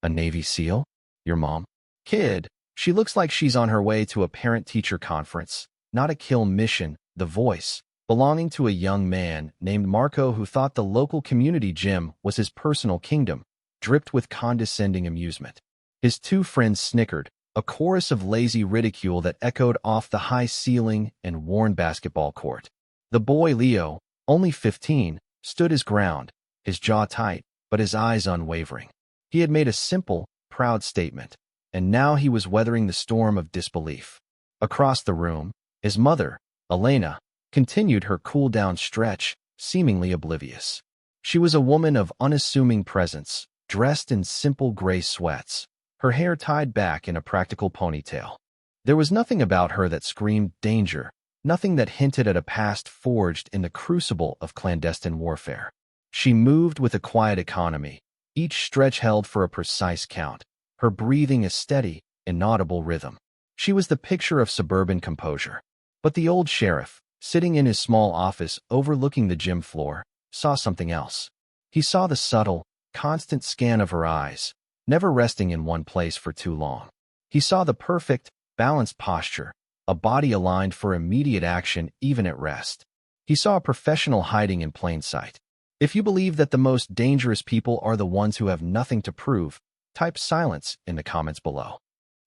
A Navy SEAL? Your mom? Kid, she looks like she's on her way to a parent-teacher conference, not a kill mission. The voice, belonging to a young man named Marco who thought the local community gym was his personal kingdom, dripped with condescending amusement. His two friends snickered, a chorus of lazy ridicule that echoed off the high ceiling and worn basketball court. The boy Leo, only 15, stood his ground, his jaw tight, but his eyes unwavering. He had made a simple, proud statement, and now he was weathering the storm of disbelief. Across the room, his mother, Elena, continued her cool-down stretch, seemingly oblivious. She was a woman of unassuming presence, dressed in simple gray sweats, her hair tied back in a practical ponytail. There was nothing about her that screamed danger, nothing that hinted at a past forged in the crucible of clandestine warfare. She moved with a quiet economy, each stretch held for a precise count, her breathing a steady, inaudible rhythm. She was the picture of suburban composure. But the old sheriff, sitting in his small office overlooking the gym floor, saw something else. He saw the subtle, constant scan of her eyes, never resting in one place for too long. He saw the perfect, balanced posture, a body aligned for immediate action even at rest. He saw a professional hiding in plain sight. If you believe that the most dangerous people are the ones who have nothing to prove, type silence in the comments below.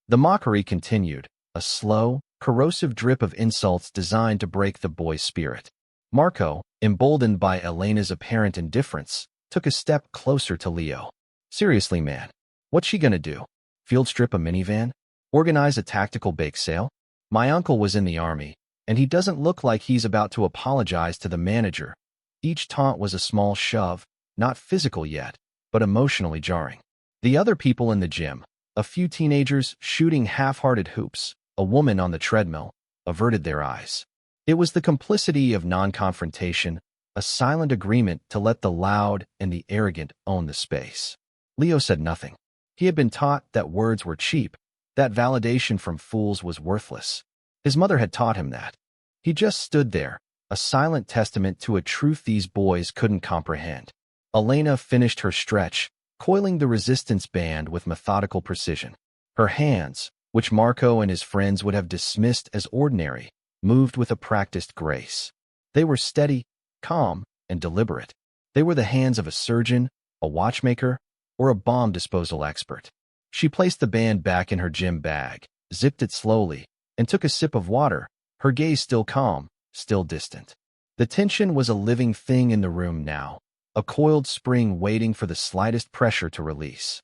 The mockery continued, a slow, corrosive drip of insults designed to break the boy's spirit. Marco, emboldened by Elena's apparent indifference, took a step closer to Leo. Seriously, man, what's she gonna do? Field strip a minivan? Organize a tactical bake sale? My uncle was in the army, and he doesn't look like he's about to apologize to the manager. Each taunt was a small shove, not physical yet, but emotionally jarring. The other people in the gym, a few teenagers shooting half-hearted hoops, a woman on the treadmill, averted their eyes. It was the complicity of non-confrontation, a silent agreement to let the loud and the arrogant own the space. Leo said nothing. He had been taught that words were cheap, that validation from fools was worthless. His mother had taught him that. He just stood there, a silent testament to a truth these boys couldn't comprehend. Elena finished her stretch, coiling the resistance band with methodical precision. Her hands, which Marco and his friends would have dismissed as ordinary, moved with a practiced grace. They were steady, calm, and deliberate. They were the hands of a surgeon, a watchmaker, or a bomb disposal expert. She placed the band back in her gym bag, zipped it slowly, and took a sip of water, her gaze still calm, still distant. The tension was a living thing in the room now, a coiled spring waiting for the slightest pressure to release.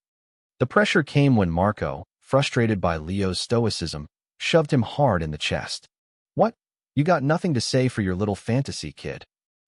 The pressure came when Marco, frustrated by Leo's stoicism, shoved him hard in the chest. What? You got nothing to say for your little fantasy, kid?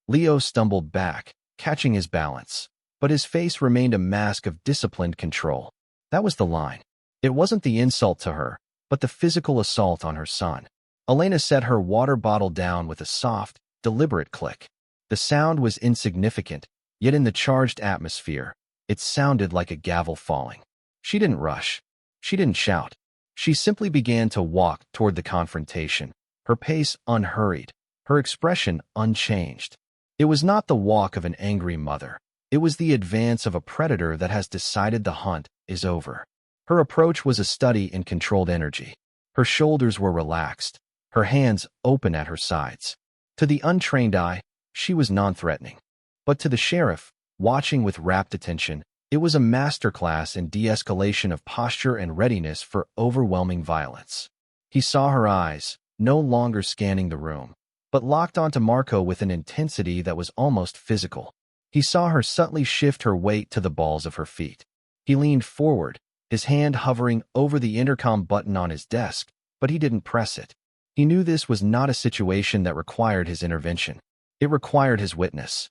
Leo stumbled back, catching his balance, but his face remained a mask of disciplined control. That was the line. It wasn't the insult to her, but the physical assault on her son. Elena set her water bottle down with a soft, deliberate click. The sound was insignificant, yet in the charged atmosphere, it sounded like a gavel falling. She didn't rush. She didn't shout. She simply began to walk toward the confrontation, her pace unhurried, her expression unchanged. It was not the walk of an angry mother. It was the advance of a predator that has decided the hunt is over. Her approach was a study in controlled energy. Her shoulders were relaxed, her hands open at her sides. To the untrained eye, she was non-threatening. But to the sheriff, watching with rapt attention, it was a masterclass in de-escalation of posture and readiness for overwhelming violence. He saw her eyes, no longer scanning the room, but locked onto Marco with an intensity that was almost physical. He saw her subtly shift her weight to the balls of her feet. He leaned forward, his hand hovering over the intercom button on his desk, but he didn't press it. He knew this was not a situation that required his intervention. It required his witness.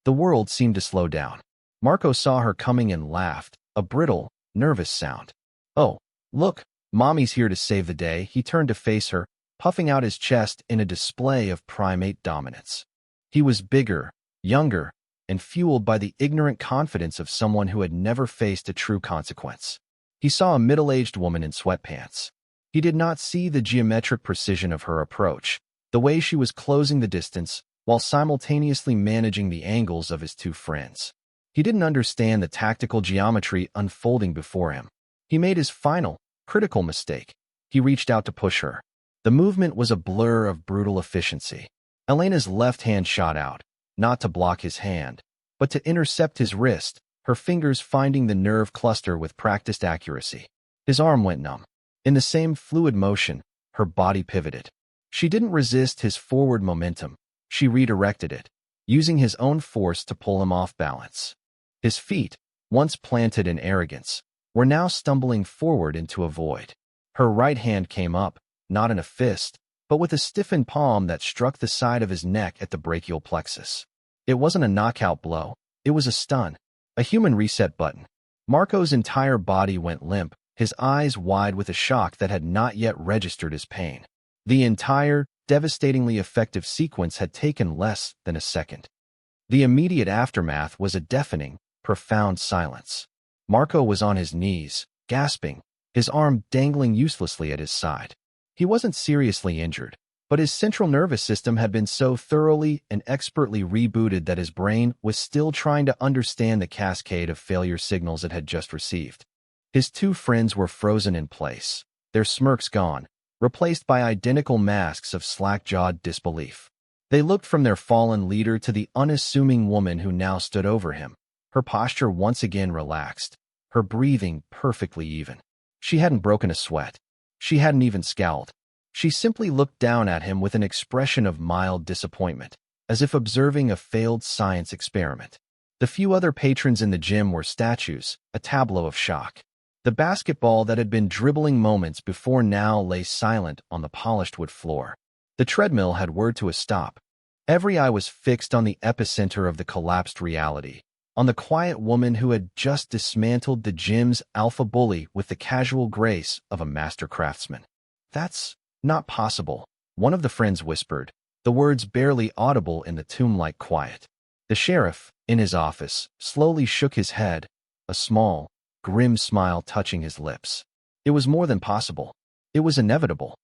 The world seemed to slow down. Marco saw her coming and laughed, a brittle, nervous sound. Oh, look, Mommy's here to save the day. He turned to face her, puffing out his chest in a display of primate dominance. He was bigger, younger, and fueled by the ignorant confidence of someone who had never faced a true consequence. He saw a middle-aged woman in sweatpants. He did not see the geometric precision of her approach, the way she was closing the distance while simultaneously managing the angles of his two friends. He didn't understand the tactical geometry unfolding before him. He made his final, critical mistake. He reached out to push her. The movement was a blur of brutal efficiency. Elena's left hand shot out, not to block his hand, but to intercept his wrist, her fingers finding the nerve cluster with practiced accuracy. His arm went numb. In the same fluid motion, her body pivoted. She didn't resist his forward momentum. She redirected it, using his own force to pull him off balance. His feet, once planted in arrogance, were now stumbling forward into a void. Her right hand came up, not in a fist, but with a stiffened palm that struck the side of his neck at the brachial plexus. It wasn't a knockout blow. It was a stun, a human reset button. Marco's entire body went limp, his eyes wide with a shock that had not yet registered as pain. The entire, devastatingly effective sequence had taken less than a second. The immediate aftermath was a deafening, profound silence. Marco was on his knees, gasping, his arm dangling uselessly at his side. He wasn't seriously injured, but his central nervous system had been so thoroughly and expertly rebooted that his brain was still trying to understand the cascade of failure signals it had just received. His two friends were frozen in place, their smirks gone, replaced by identical masks of slack-jawed disbelief. They looked from their fallen leader to the unassuming woman who now stood over him, her posture once again relaxed, her breathing perfectly even. She hadn't broken a sweat. She hadn't even scowled. She simply looked down at him with an expression of mild disappointment, as if observing a failed science experiment. The few other patrons in the gym were statues, a tableau of shock. The basketball that had been dribbling moments before now lay silent on the polished wood floor. The treadmill had whirred to a stop. Every eye was fixed on the epicenter of the collapsed reality, on the quiet woman who had just dismantled the gym's alpha bully with the casual grace of a master craftsman. "That's not possible," one of the friends whispered, the words barely audible in the tomb-like quiet. The sheriff, in his office, slowly shook his head, a small, grim smile touching his lips. It was more than possible. It was inevitable.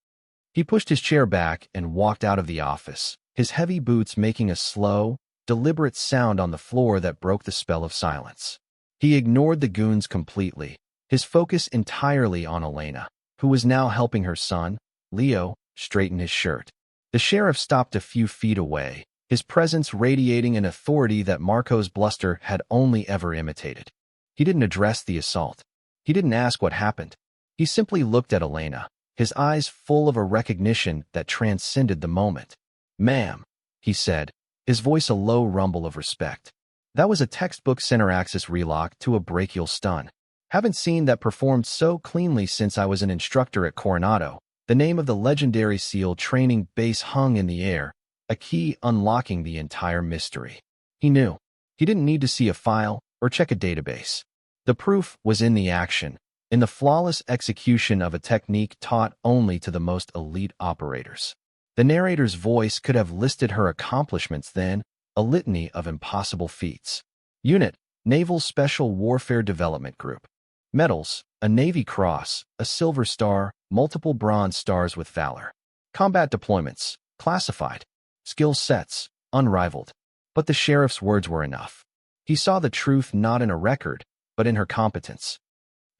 He pushed his chair back and walked out of the office, his heavy boots making a slow, deliberate sound on the floor that broke the spell of silence. He ignored the goons completely, his focus entirely on Elena, who was now helping her son, Leo, straighten his shirt. The sheriff stopped a few feet away, his presence radiating an authority that Marco's bluster had only ever imitated. He didn't address the assault. He didn't ask what happened. He simply looked at Elena, his eyes full of a recognition that transcended the moment. "Ma'am," he said, his voice a low rumble of respect. That was a textbook center-axis relock to a brachial stun. "Haven't seen that performed so cleanly since I was an instructor at Coronado." The name of the legendary SEAL training base hung in the air, a key unlocking the entire mystery. He knew. He didn't need to see a file or check a database. The proof was in the action, in the flawless execution of a technique taught only to the most elite operators. The narrator's voice could have listed her accomplishments then, a litany of impossible feats. Unit, Naval Special Warfare Development Group. Medals, a Navy Cross, a Silver Star, multiple Bronze Stars with Valor. Combat deployments, classified. Skill sets, unrivaled. But the sheriff's words were enough. He saw the truth not in a record, but in her competence.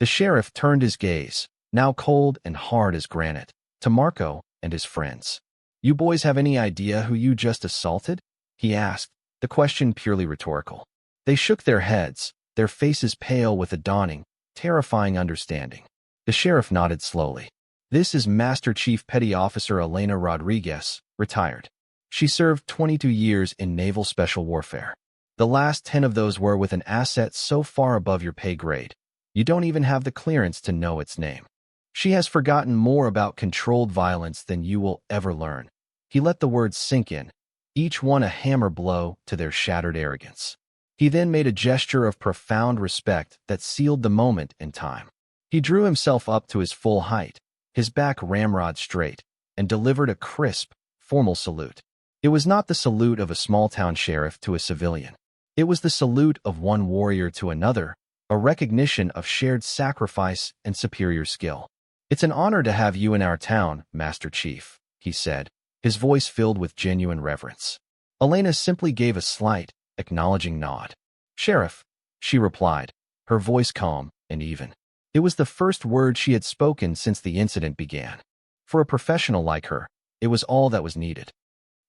The sheriff turned his gaze, now cold and hard as granite, to Marco and his friends. "You boys have any idea who you just assaulted?" he asked, the question purely rhetorical. They shook their heads, their faces pale with a dawning, terrifying understanding. The sheriff nodded slowly. "This is Master Chief Petty Officer Elena Rodriguez, retired. She served 22 years in Naval Special Warfare. The last 10 of those were with an asset so far above your pay grade, you don't even have the clearance to know its name. She has forgotten more about controlled violence than you will ever learn." He let the words sink in, each one a hammer blow to their shattered arrogance. He then made a gesture of profound respect that sealed the moment in time. He drew himself up to his full height, his back ramrod straight, and delivered a crisp, formal salute. It was not the salute of a small-town sheriff to a civilian. It was the salute of one warrior to another, a recognition of shared sacrifice and superior skill. "It's an honor to have you in our town, Master Chief," he said, his voice filled with genuine reverence. Elena simply gave a slight, acknowledging nod. "Sheriff, she replied, her voice calm and even. It was the first word she had spoken since the incident began. For a professional like her, it was all that was needed.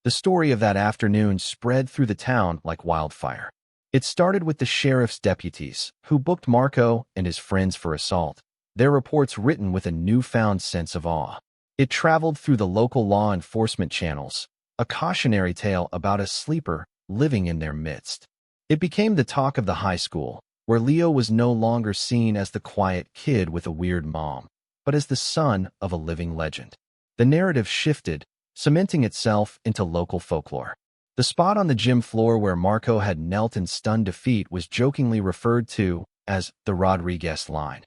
The story of that afternoon spread through the town like wildfire. It started with the sheriff's deputies, who booked Marco and his friends for assault, their reports written with a newfound sense of awe. It traveled through the local law enforcement channels, a cautionary tale about a sleeper living in their midst. It became the talk of the high school, where Leo was no longer seen as the quiet kid with a weird mom, but as the son of a living legend. The narrative shifted, cementing itself into local folklore. The spot on the gym floor where Marco had knelt in stunned defeat was jokingly referred to as the Rodriguez line,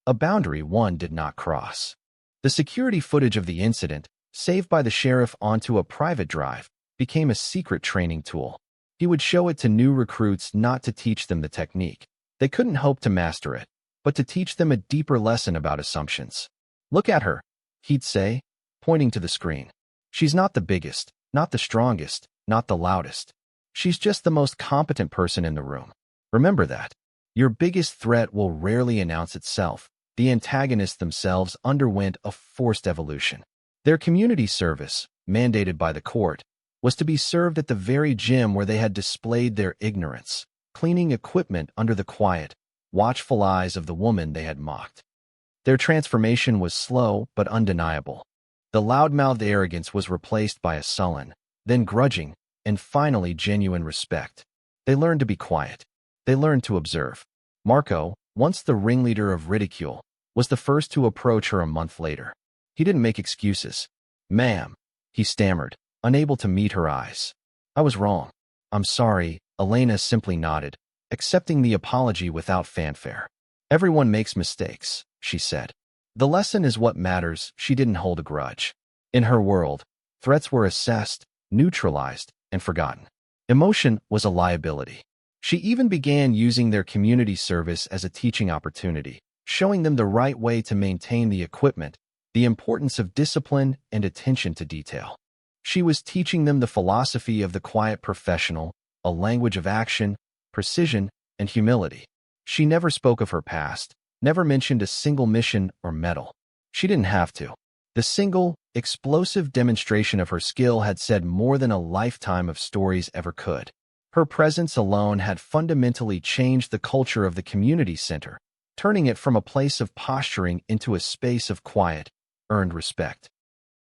a boundary one did not cross. The security footage of the incident, saved by the sheriff onto a private drive, became a secret training tool. He would show it to new recruits not to teach them the technique. They couldn't hope to master it, but to teach them a deeper lesson about assumptions. "Look at her," he'd say, pointing to the screen. "She's not the biggest, not the strongest, not the loudest. She's just the most competent person in the room. Remember that. Your biggest threat will rarely announce itself." The antagonists themselves underwent a forced evolution. Their community service, mandated by the court, was to be served at the very gym where they had displayed their ignorance, cleaning equipment under the quiet, watchful eyes of the woman they had mocked. Their transformation was slow but undeniable. The loudmouthed arrogance was replaced by a sullen, then grudging, and finally genuine respect. They learned to be quiet. They learned to observe. Marco, once the ringleader of ridicule, was the first to approach her a month later. He didn't make excuses. "Ma'am," he stammered, unable to meet her eyes. "I was wrong. I'm sorry." Elena simply nodded, accepting the apology without fanfare. "Everyone makes mistakes," she said. "The lesson is what matters." She didn't hold a grudge. In her world, threats were assessed, neutralized, and forgotten. Emotion was a liability. She even began using their community service as a teaching opportunity, showing them the right way to maintain the equipment, the importance of discipline and attention to detail. She was teaching them the philosophy of the quiet professional, a language of action, precision, and humility. She never spoke of her past, never mentioned a single mission or medal. She didn't have to. The single, explosive demonstration of her skill had said more than a lifetime of stories ever could. Her presence alone had fundamentally changed the culture of the community center, turning it from a place of posturing into a space of quiet, earned respect.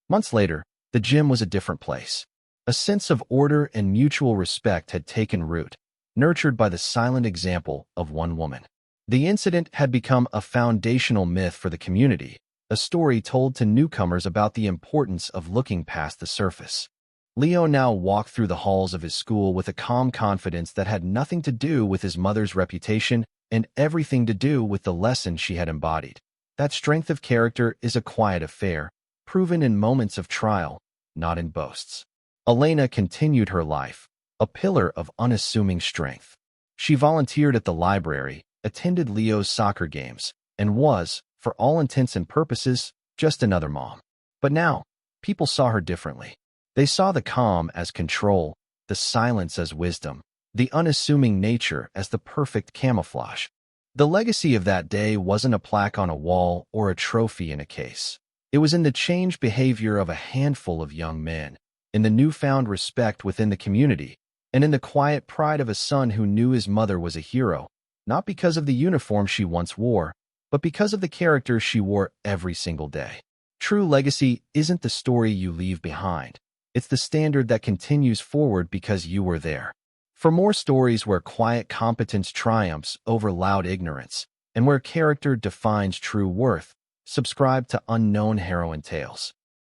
Months later, the gym was a different place. A sense of order and mutual respect had taken root, nurtured by the silent example of one woman. The incident had become a foundational myth for the community, a story told to newcomers about the importance of looking past the surface. Leo now walked through the halls of his school with a calm confidence that had nothing to do with his mother's reputation and everything to do with the lesson she had embodied. That strength of character is a quiet affair, proven in moments of trial, not in boasts. Elena continued her life, a pillar of unassuming strength. She volunteered at the library, attended Leo's soccer games, and was, for all intents and purposes, just another mom. But now, people saw her differently. They saw the calm as control, the silence as wisdom, the unassuming nature as the perfect camouflage. The legacy of that day wasn't a plaque on a wall or a trophy in a case. It was in the changed behavior of a handful of young men, in the newfound respect within the community, and in the quiet pride of a son who knew his mother was a hero, not because of the uniform she once wore, but because of the character she wore every single day. True legacy isn't the story you leave behind. It's the standard that continues forward because you were there. For more stories where quiet competence triumphs over loud ignorance, and where character defines true worth, subscribe to Unknown Heroine Tales.